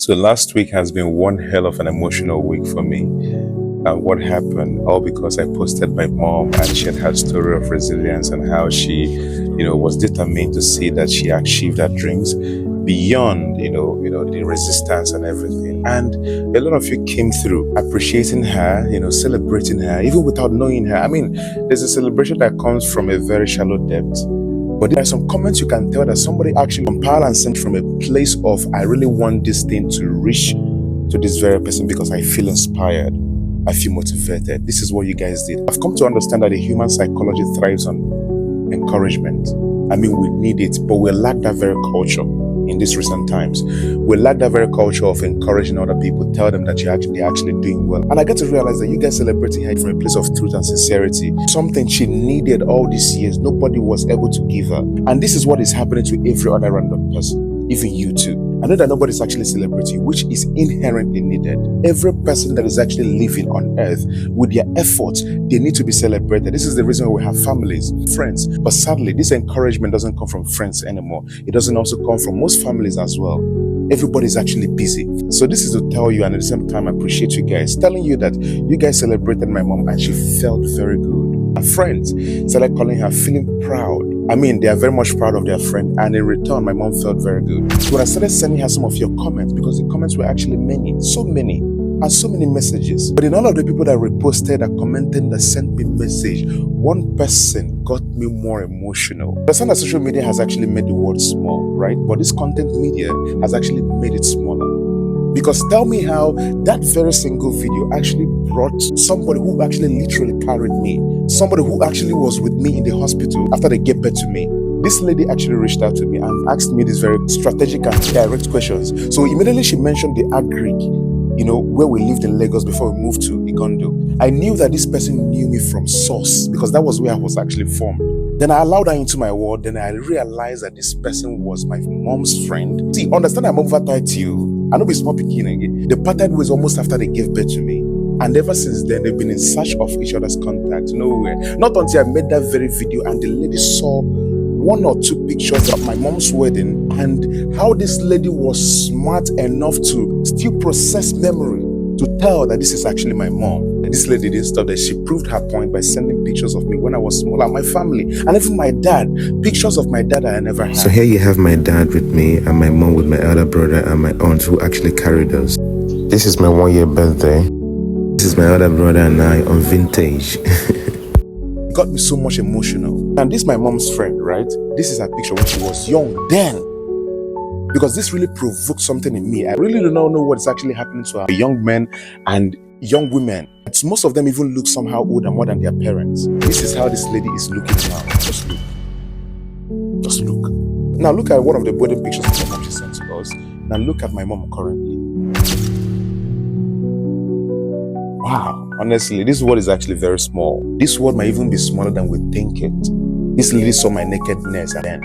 So last week has been one hell of an emotional week for me. And what happened? All because I posted my mom and she had her story of resilience and how she, was determined to see that she achieved her dreams beyond, the resistance and everything. And a lot of you came through appreciating her, celebrating her, even without knowing her. I mean, there's a celebration that comes from a very shallow depth. But there are some comments you can tell that somebody actually compiled and sent from a place of, I really want this thing to reach to this very person because I feel inspired. I feel motivated. This is what you guys did. I've come to understand that the human psychology thrives on encouragement. I mean, we need it, but we lack that very culture in these recent times. We lack that very culture of encouraging other people, tell them that they're actually doing well. And I get to realize that you guys celebrating her from a place of truth and sincerity, something she needed all these years, nobody was able to give her. And this is what is happening to every other random person, even you too. I know that nobody's actually celebrating you, which is inherently needed. Every person that is actually living on earth with their efforts, they need to be celebrated. This is the reason why we have families, friends. But sadly, this encouragement doesn't come from friends anymore. It doesn't also come from most families as well. Everybody's actually busy. So this is to tell you, and at the same time, I appreciate you guys, telling you that you guys celebrated my mom and she felt very good. Her friends started calling her, feeling proud. I mean, they are very much proud of their friend, and in return, my mom felt very good. So when I started sending her some of your comments, because the comments were actually many, so many, and so many messages. But in all of the people that reposted and commented that sent me message, one person got me more emotional. The understand that social media has actually made the world small, right? But this content media has actually made it smaller. Because tell me how that very single video actually brought somebody who actually literally carried me, somebody who actually was with me in the hospital after they gave birth to me. This lady actually reached out to me and asked me these very strategic and direct questions. So immediately she mentioned the agric, where we lived in Lagos before we moved to Igondo. I knew that this person knew me from source because that was where I was actually formed. Then I allowed her into my world. Then I realized that this person was my mom's friend. See, understand I'm over tied to you. I know be small picking again. The pattern was almost after they gave birth to me. And ever since then, they've been in search of each other's contact. Nowhere. Not until I made that very video and the lady saw one or two pictures of my mom's wedding and how this lady was smart enough to still process memory to tell that this is actually my mom. This lady didn't stop there. She proved her point by sending pictures of me when I was small and my family and even my dad. Pictures of my dad I never had. So here you have my dad with me and my mom with my elder brother and my aunt who actually carried us. This is my 1 year birthday. This is my elder brother and I on vintage. It got me so much emotional. And this is my mom's friend, right? This is her picture when she was young then. Because this really provoked something in me. I really do not know what's actually happening to her. Young men and young women. Most of them even look somehow older, more than their parents. This is how this lady is looking now. Just look. Just look. Now look at one of the wedding pictures that my mom just sent to us. Now look at my mom currently. Wow. Honestly, this world is actually very small. This world might even be smaller than we think it. This lady saw my nakedness and then